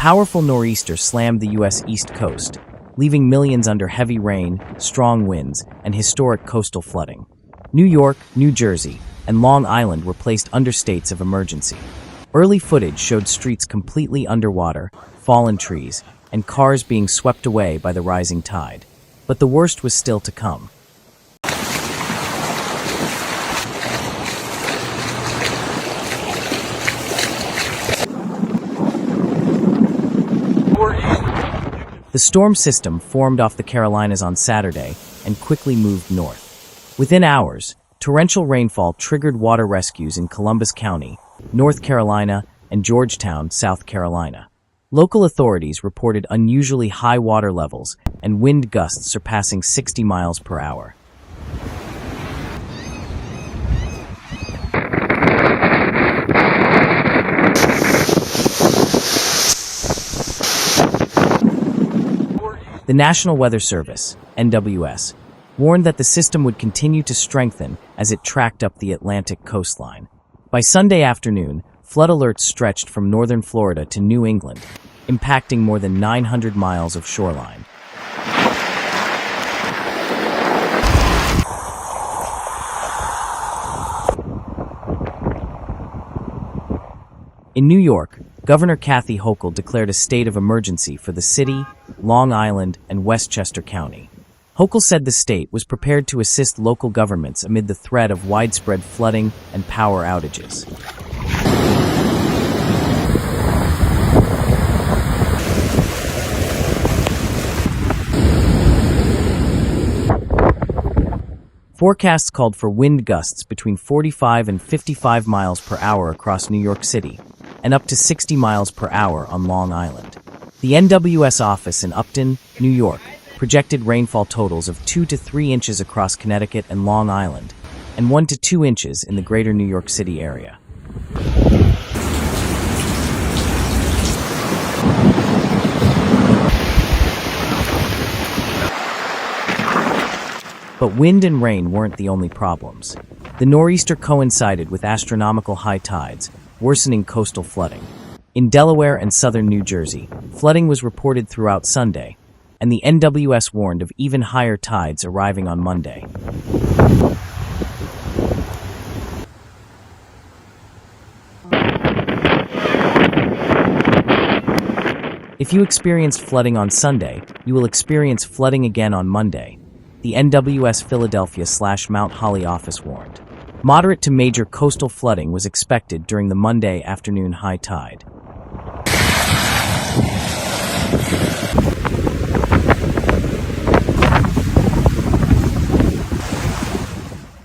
powerful nor'easter slammed the U.S. East Coast, leaving millions under heavy rain, strong winds, and historic coastal flooding. New York, New Jersey, and Long Island were placed under states of emergency. Early footage showed streets completely underwater, fallen trees, and cars being swept away by the rising tide. But the worst was still to come. The storm system formed off the Carolinas on Saturday and quickly moved north. Within hours, torrential rainfall triggered water rescues in Columbus County, North Carolina, and Georgetown, South Carolina. Local authorities reported unusually high water levels and wind gusts surpassing 60 miles per hour. The National Weather Service, NWS, warned that the system would continue to strengthen as it tracked up the Atlantic coastline. By Sunday afternoon, flood alerts stretched from northern Florida to New England, impacting more than 900 miles of shoreline. In New York, Governor Kathy Hochul declared a state of emergency for the city, Long Island, and Westchester County. Hochul said the state was prepared to assist local governments amid the threat of widespread flooding and power outages. Forecasts called for wind gusts between 45 and 55 miles per hour across New York City, and up to 60 miles per hour on Long Island. The NWS office in Upton, New York, projected rainfall totals of 2 to 3 inches across Connecticut and Long Island, and 1 to 2 inches in the greater New York City area. But wind and rain weren't the only problems. The nor'easter coincided with astronomical high tides, worsening coastal flooding. In Delaware and southern New Jersey, flooding was reported throughout Sunday, and the NWS warned of even higher tides arriving on Monday. If you experienced flooding on Sunday, you will experience flooding again on Monday, the NWS Philadelphia/Mount Holly office warned. Moderate to major coastal flooding was expected during the Monday afternoon high tide.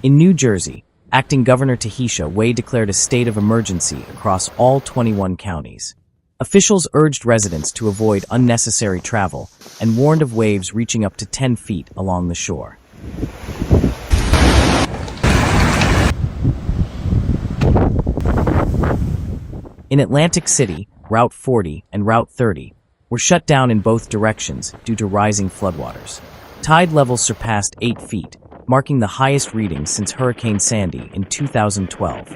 In New Jersey, acting Governor Tahisha Wade declared a state of emergency across all 21 counties. Officials urged residents to avoid unnecessary travel and warned of waves reaching up to 10 feet along the shore. In Atlantic City, Route 40 and Route 30 were shut down in both directions due to rising floodwaters. Tide levels surpassed 8 feet, marking the highest reading since Hurricane Sandy in 2012.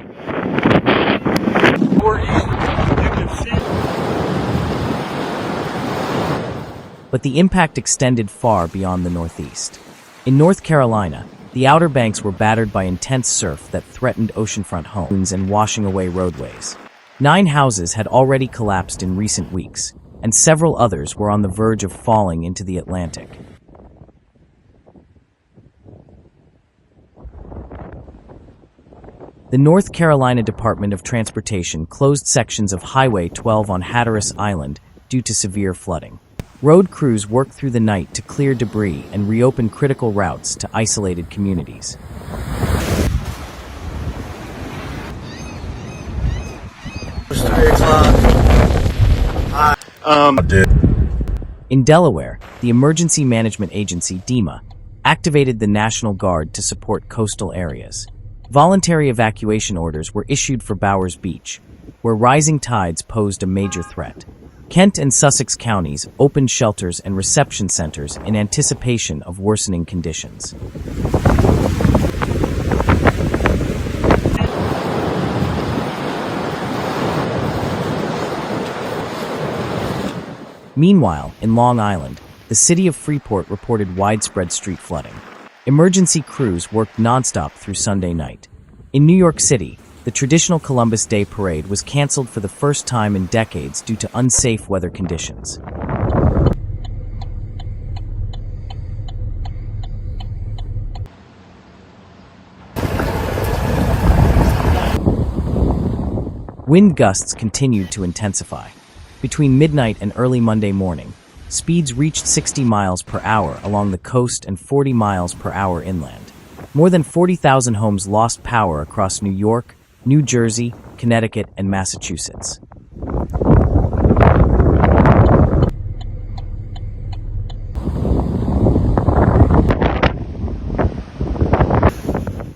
But the impact extended far beyond the Northeast. In North Carolina, the Outer Banks were battered by intense surf that threatened oceanfront homes and washing away roadways. 9 houses had already collapsed in recent weeks, and several others were on the verge of falling into the Atlantic. The North Carolina Department of Transportation closed sections of Highway 12 on Hatteras Island due to severe flooding. Road crews worked through the night to clear debris and reopen critical routes to isolated communities. In Delaware, the Emergency Management Agency, DEMA, activated the National Guard to support coastal areas. Voluntary evacuation orders were issued for Bowers Beach, where rising tides posed a major threat. Kent and Sussex counties opened shelters and reception centers in anticipation of worsening conditions. Meanwhile, in Long Island, the city of Freeport reported widespread street flooding. Emergency crews worked nonstop through Sunday night. In New York City, the traditional Columbus Day parade was canceled for the first time in decades due to unsafe weather conditions. Wind gusts continued to intensify. Between midnight and early Monday morning, speeds reached 60 miles per hour along the coast and 40 miles per hour inland. More than 40,000 homes lost power across New York, New Jersey, Connecticut, and Massachusetts.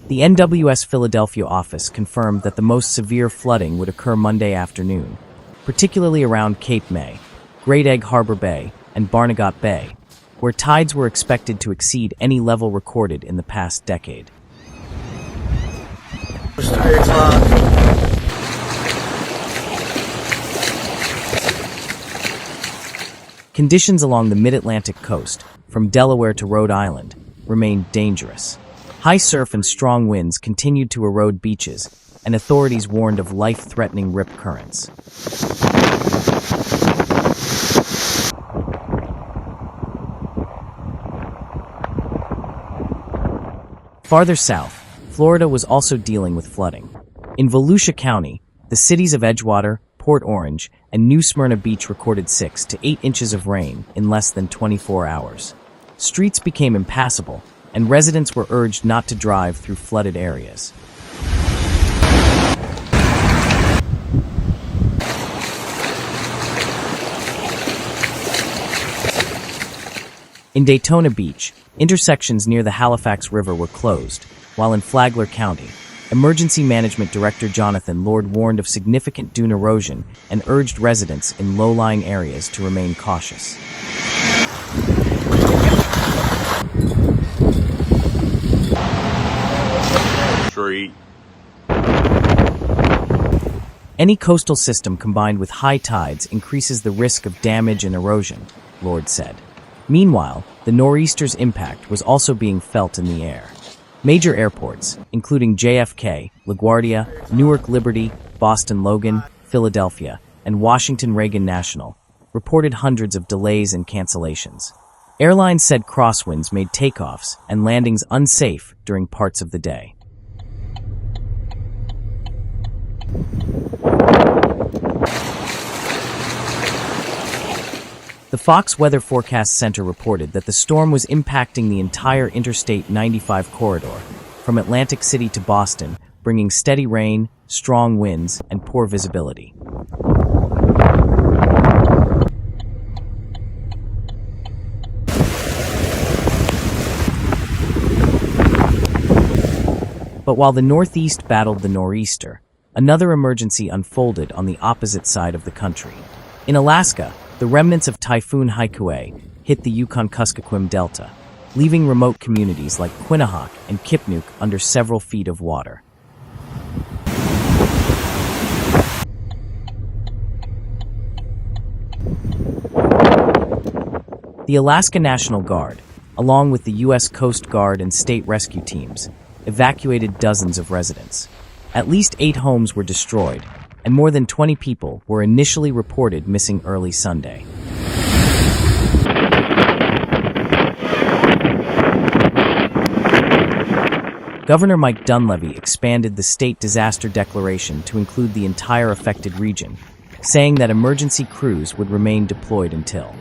The NWS Philadelphia office confirmed that the most severe flooding would occur Monday afternoon, particularly around Cape May, Great Egg Harbor Bay, and Barnegat Bay, where tides were expected to exceed any level recorded in the past decade. Conditions along the mid-Atlantic coast, from Delaware to Rhode Island, remained dangerous. High surf and strong winds continued to erode beaches, and authorities warned of life-threatening rip currents. Farther south, Florida was also dealing with flooding. In Volusia County, the cities of Edgewater, Port Orange, and New Smyrna Beach recorded 6 to 8 inches of rain in less than 24 hours. Streets became impassable, and residents were urged not to drive through flooded areas. In Daytona Beach, intersections near the Halifax River were closed, while in Flagler County, Emergency Management Director Jonathan Lord warned of significant dune erosion and urged residents in low-lying areas to remain cautious. Any coastal system combined with high tides increases the risk of damage and erosion, Lord said. Meanwhile, the nor'easter's impact was also being felt in the air. Major airports, including JFK, LaGuardia, Newark Liberty, Boston Logan, Philadelphia, and Washington Reagan National, reported hundreds of delays and cancellations. Airlines said crosswinds made takeoffs and landings unsafe during parts of the day. The Fox Weather Forecast Center reported that the storm was impacting the entire Interstate 95 corridor, from Atlantic City to Boston, bringing steady rain, strong winds, and poor visibility. But while the Northeast battled the nor'easter, another emergency unfolded on the opposite side of the country. In Alaska, the remnants of Typhoon Haikui hit the Yukon-Kuskokwim Delta, leaving remote communities like Quinnahock and Kipnuk under several feet of water. The Alaska National Guard, along with the U.S. Coast Guard and state rescue teams, evacuated dozens of residents. At least 8 homes were destroyed, and more than 20 people were initially reported missing early Sunday. Governor Mike Dunleavy expanded the state disaster declaration to include the entire affected region, saying that emergency crews would remain deployed until